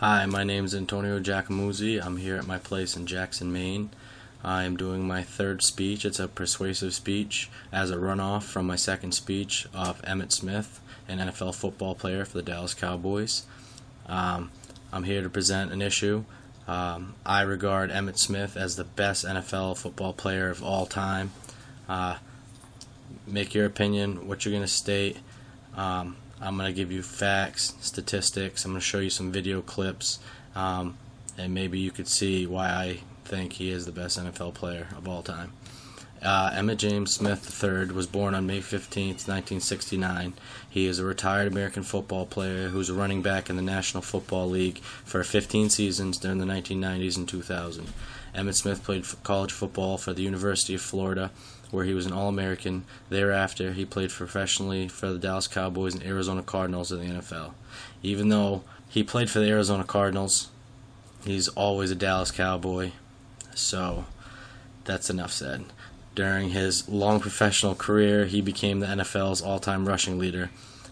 Hi, my name is Antonio Giacomuzzi. I'm here at my place in Jackson, Maine. I am doing my third speech. It's a persuasive speech as a runoff from my second speech of Emmitt Smith, an NFL football player for the Dallas Cowboys. I'm here to present an issue. I regard Emmitt Smith as the best NFL football player of all time. Make your opinion, what you're going to state. I'm going to give you facts, statistics. I'm going to show you some video clips, and maybe you could see why I think he is the best NFL player of all time. Emmitt James Smith III was born on May 15th, 1969. He is a retired American football player who's a running back in the National Football League for 15 seasons during the 1990s and 2000. Emmitt Smith played college football for the University of Florida, where he was an All-American. Thereafter, he played professionally for the Dallas Cowboys and Arizona Cardinals of the NFL. Even though he played for the Arizona Cardinals, he's always a Dallas Cowboy, so that's enough said. During his long professional career, he became the NFL's all-time rushing leader,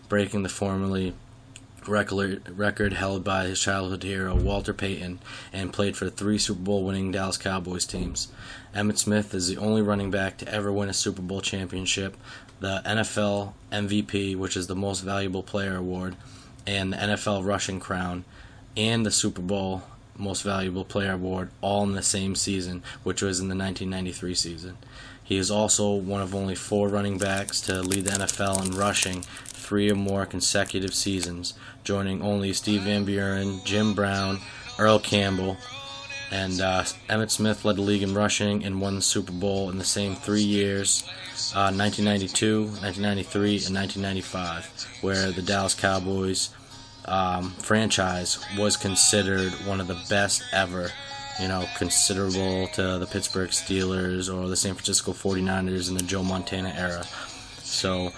breaking the formerly record held by his childhood hero Walter Payton, and played for 3 Super Bowl winning Dallas Cowboys teams. Emmitt Smith is the only running back to ever win a Super Bowl championship, the NFL MVP, which is the Most Valuable Player award, and the NFL rushing crown, and the Super Bowl Most Valuable Player award, all in the same season, which was in the 1993 season. He is also one of only 4 running backs to lead the NFL in rushing 3 or more consecutive seasons, joining only Steve Van Buren, Jim Brown, Earl Campbell, and Emmitt Smith led the league in rushing and won the Super Bowl in the same 3 years, 1992, 1993, and 1995, where the Dallas Cowboys franchise was considered one of the best ever, considerable to the Pittsburgh Steelers or the San Francisco 49ers in the Joe Montana era. So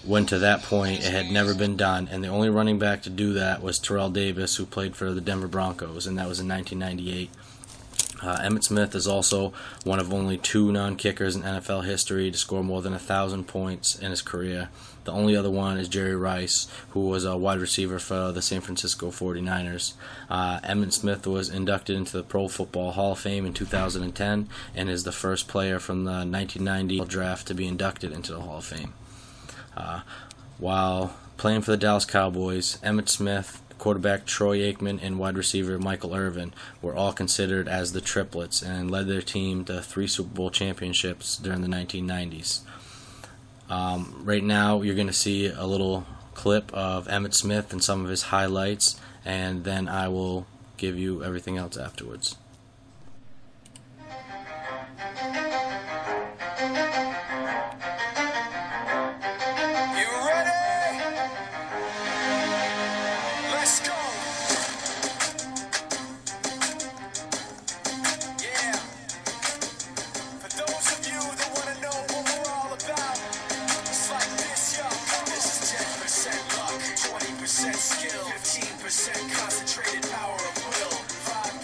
when to that point it had never been done, and the only running back to do that was Terrell Davis, who played for the Denver Broncos, and that was in 1998. Emmitt Smith is also one of only 2 non-kickers in NFL history to score more than 1,000 points in his career. The only other one is Jerry Rice, who was a wide receiver for the San Francisco 49ers. Emmitt Smith was inducted into the Pro Football Hall of Fame in 2010 and is the first player from the 1990 draft to be inducted into the Hall of Fame. While playing for the Dallas Cowboys, Emmitt Smith, quarterback Troy Aikman, and wide receiver Michael Irvin were all considered as the triplets and led their team to 3 Super Bowl championships during the 1990s. Right now you're going to see a little clip of Emmitt Smith and some of his highlights, and then I will give you everything else afterwards. Skill, 15% concentrated power of will, 5%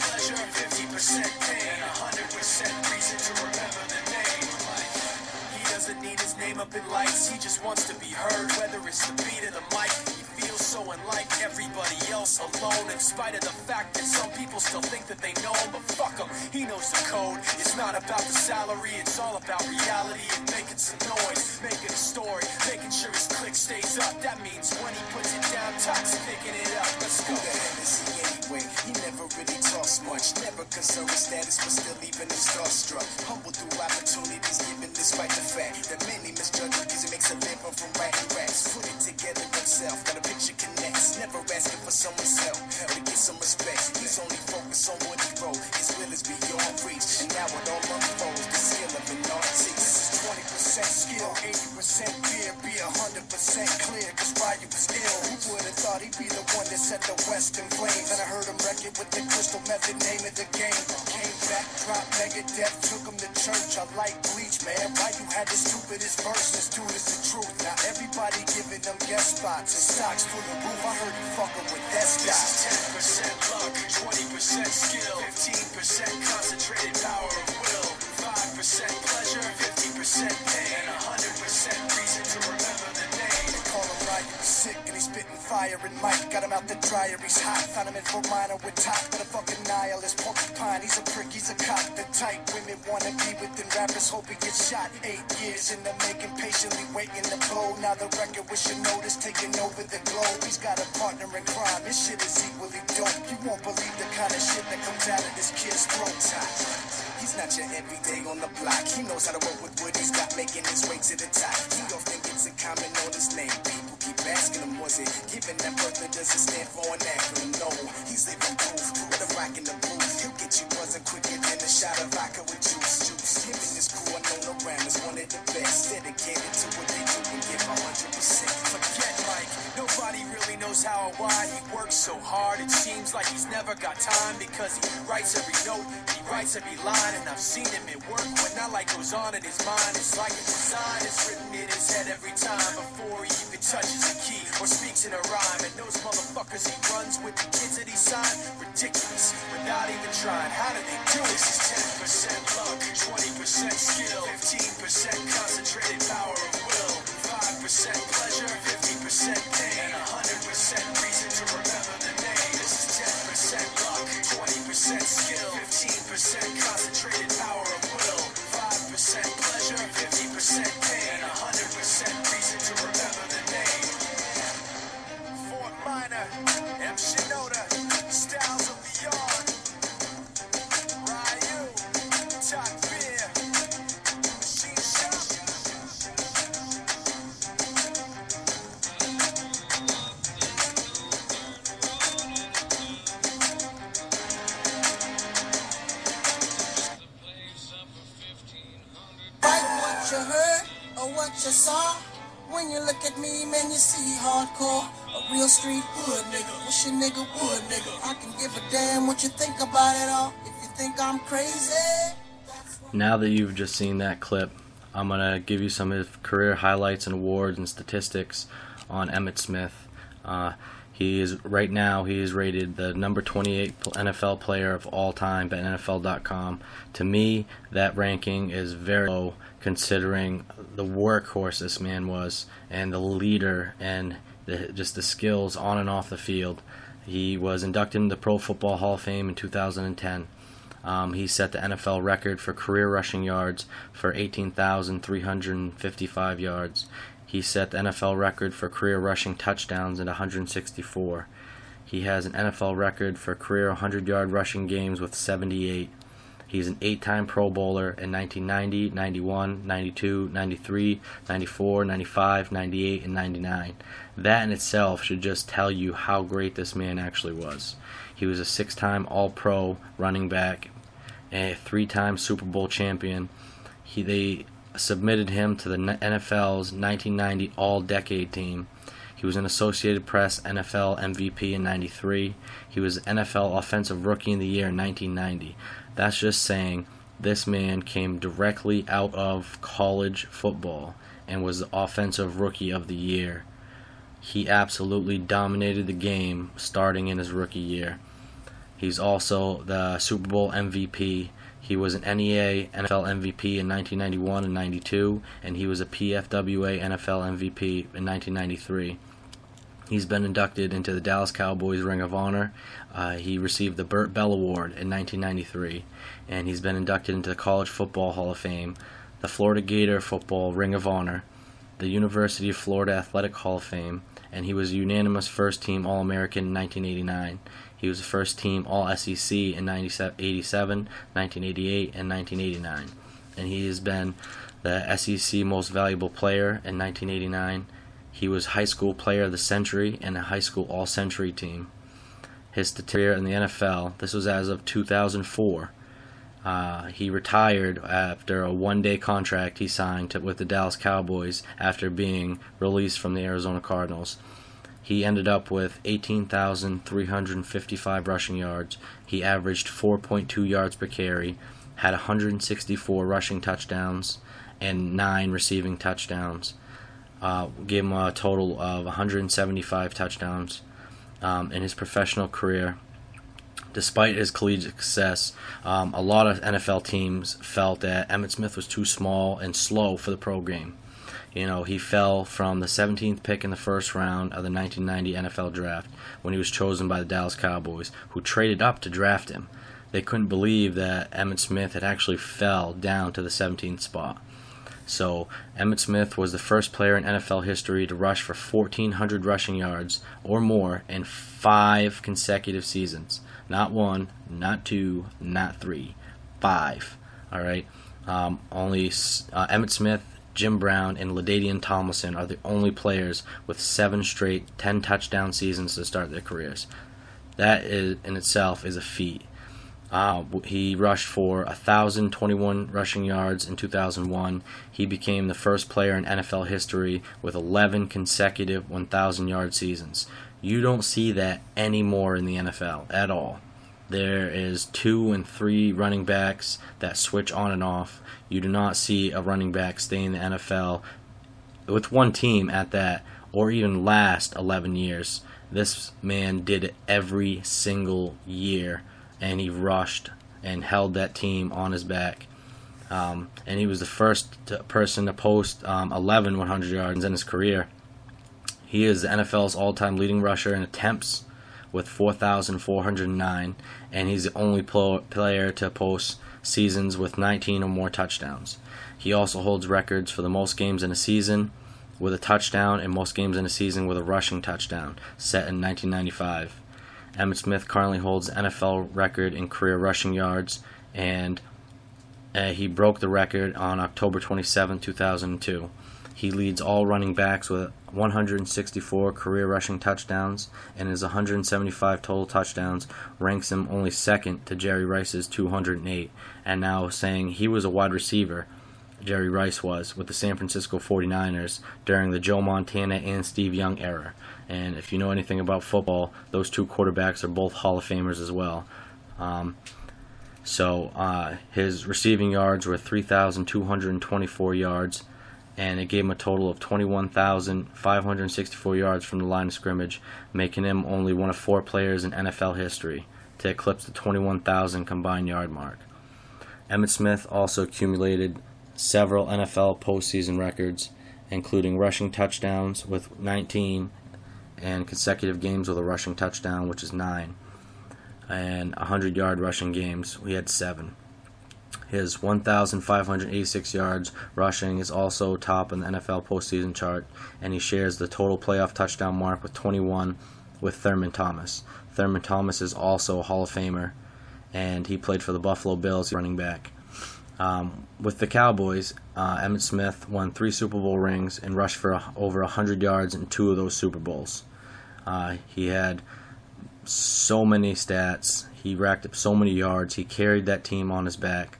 pleasure, 50% pain, 100% reason to remember the name. He doesn't need his name up in lights, he just wants to be heard, whether it's the beat of the mic. He feels so unlike everybody else, alone, in spite of the fact that some people still think that they know him, but fuck him, he knows the code. It's not about the salary, it's all about reality and making some noise, making a story, making sure his click stays up. That means when he puts it down, Tox picking it up. Let's go. Who the hell is he anyway? He never really talks much, never concerned with status, but still even him starstruck. Humble through opportunities given despite the fact that many misjudge him because he makes a living from writing raps. Put it together himself, got a picture connects, never asking for someone's help to get some respect. He's only focused on what he wrote, his will is beyond reach, and now it all unfolds, the skill of an artist. This is 20% skill, 80% fear, be 100% clear, cause Ryu was ill. Who would've thought he'd be the one that set the West in flames? And I heard him wreck it with the crystal method, name of the game. Came back, dropped Megadeth, took him to church. I like Bleach, man. Why you had the stupidest verses? Dude, it's the truth. Now everybody giving them guest spots and stocks through the roof. I heard he fucking with that guy. This is 10% luck, 20% skill, 15% concentrated power of will, 5% pleasure, 50% pain, and 100% reason to remember the name. They call him Ryu sick and he's spitting fire. fire and Mike. Got him out the dryer, he's hot. Found him in Fort Minor with top. But a fucking nihilist porcupine. He's a prick, he's a cop. The type women wanna be within rappers, hope he gets shot. 8 years in the making, patiently waiting to blow. Now the record with your notice taking over the globe. He's got a partner in crime, this shit is equally dope. You won't believe the kind of shit that comes out of this kid's throat. He's not your everyday on the block. He knows how to work with what he's got, making his way to the top. He often gets a comment on his name. People keep asking him, was it given that birth, or does it stand for an acronym? No, he's living proof. Let him rock in the booth. He'll get you buzzing quicker than a shot of vodka with juice. Him and his crew are known around as one of the best. Dedicated to what they do and give 100%. Forget Mike, nobody really knows how or why he works so hard. It seems like he's never got time because he writes every note, he writes every line, and I've seen him at work when that light goes on in his mind. It's like a design is written in his head every time before he even touches a key or speaks in a rhyme. And those motherfuckers he runs with, the kids that he signed, ridiculous, without even trying. How do they do this? This is 10% luck, 20% skill, 15% concentrated power of will, 5% pleasure, 50% pain, and 100% reason to remember the name. This is 10% luck, 20% skill, 15% concentrated power of will, 5% pleasure, 50% pain, and 100% reason to remember the name. Fort Minor, M. Shinoda, Styles of Beyond, Ryu, Top Beer, Machine Shop. Like what you heard or what you saw. When you look at me, man, you see hardcore. A real street hood nigga. Wish a nigga would, nigga. I can give a damn what you think about it all. If you think I'm crazy. Now that you've just seen that clip, I'm going to give you some of his career highlights and awards and statistics on Emmitt Smith. Right now he is rated the number 28 NFL player of all time by NFL.com. To me, that ranking is very low considering the workhorse this man was and the leader and just the skills on and off the field. He was inducted into the Pro Football Hall of Fame in 2010. He set the NFL record for career rushing yards for 18,355 yards. He set the NFL record for career rushing touchdowns at 164. He has an NFL record for career 100-yard rushing games with 78. He's an 8-time Pro Bowler in 1990, 91, 92, 93, 94, 95, 98, and 99. That in itself should just tell you how great this man actually was. He was a 6-time All-Pro running back, a 3-time Super Bowl champion. They submitted him to the NFL's 1990 All-Decade team. He was an Associated Press NFL MVP in 93. He was NFL Offensive Rookie in the Year in 1990. That's just saying this man came directly out of college football and was the Offensive Rookie of the Year. He absolutely dominated the game starting in his rookie year. He's also the Super Bowl MVP. He was an NEA NFL MVP in 1991 and 92, and he was a PFWA NFL MVP in 1993. He's been inducted into the Dallas Cowboys Ring of Honor. He received the Burt Bell Award in 1993, and he's been inducted into the College Football Hall of Fame, the Florida Gator Football Ring of Honor, the University of Florida Athletic Hall of Fame, and he was a unanimous first-team All-American in 1989. He was a first-team All-SEC in 1987, 1988, and 1989. And he has been the SEC Most Valuable Player in 1989. He was High School Player of the Century and a High School All-Century team. His career in the NFL, this was as of 2004. He retired after a one-day contract he signed with the Dallas Cowboys after being released from the Arizona Cardinals. He ended up with 18,355 rushing yards. He averaged 4.2 yards per carry, had 164 rushing touchdowns, and 9 receiving touchdowns. Gave him a total of 175 touchdowns in his professional career. Despite his collegiate success, a lot of NFL teams felt that Emmitt Smith was too small and slow for the pro game. He fell from the 17th pick in the first round of the 1990 NFL Draft when he was chosen by the Dallas Cowboys, who traded up to draft him. They couldn't believe that Emmitt Smith had actually fell down to the 17th spot. So Emmitt Smith was the first player in NFL history to rush for 1,400 rushing yards or more in 5 consecutive seasons. Not 1, not 2, not 3, 5. All right. Only Emmitt Smith, Jim Brown, and LaDainian Tomlinson are the only players with 7 straight 10-touchdown seasons to start their careers. That in itself is a feat. He rushed for 1,021 rushing yards in 2001. He became the first player in NFL history with 11 consecutive 1,000-yard seasons. You don't see that anymore in the NFL at all. There is 2 and 3 running backs that switch on and off. You do not see a running back stay in the NFL with one team at that, or even last 11 years. This man did it every single year, and he rushed and held that team on his back. And he was the first person to post 11 100 yards in his career. He is the NFL's all-time leading rusher in attempts with 4,409, and he's the only player to post seasons with 19 or more touchdowns. He also holds records for the most games in a season with a touchdown and most games in a season with a rushing touchdown, set in 1995. Emmitt Smith currently holds the NFL record in career rushing yards, and he broke the record on October 27, 2002. He leads all running backs with 164 career rushing touchdowns, and his 175 total touchdowns ranks him only second to Jerry Rice's 208. And now saying he was a wide receiver, Jerry Rice was, with the San Francisco 49ers during the Joe Montana and Steve Young era. And if you know anything about football, those 2 quarterbacks are both Hall of Famers as well. His receiving yards were 3,224 yards, and it gave him a total of 21,564 yards from the line of scrimmage, making him only one of 4 players in NFL history to eclipse the 21,000 combined yard mark. Emmitt Smith also accumulated several NFL postseason records, including rushing touchdowns with 19 and consecutive games with a rushing touchdown, which is 9, and 100-yard rushing games. We had 7. His 1,586 yards rushing is also top in the NFL postseason chart, and he shares the total playoff touchdown mark with 21 with Thurman Thomas. Thurman Thomas is also a Hall of Famer, and he played for the Buffalo Bills running back. With the Cowboys, Emmitt Smith won 3 Super Bowl rings and rushed for over 100 yards in 2 of those Super Bowls. He had so many stats. He racked up so many yards. He carried that team on his back.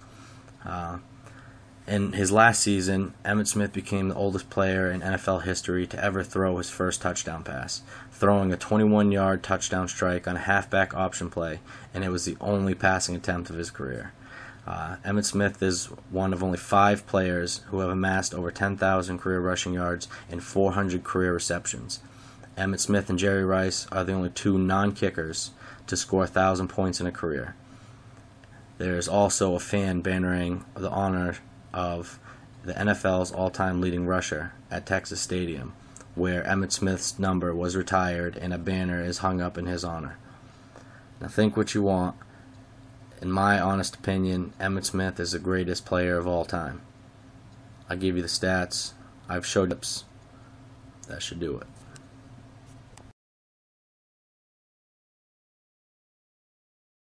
In his last season, Emmitt Smith became the oldest player in NFL history to ever throw his first touchdown pass, throwing a 21-yard touchdown strike on a halfback option play, and it was the only passing attempt of his career. Emmitt Smith is one of only 5 players who have amassed over 10,000 career rushing yards and 400 career receptions. Emmitt Smith and Jerry Rice are the only 2 non-kickers to score 1,000 points in a career. There is also a fan bannering the honor of the NFL's all-time leading rusher at Texas Stadium, where Emmitt Smith's number was retired and a banner is hung up in his honor. Now think what you want. In my honest opinion, Emmitt Smith is the greatest player of all time. I give you the stats. I've showed ups. That should do it.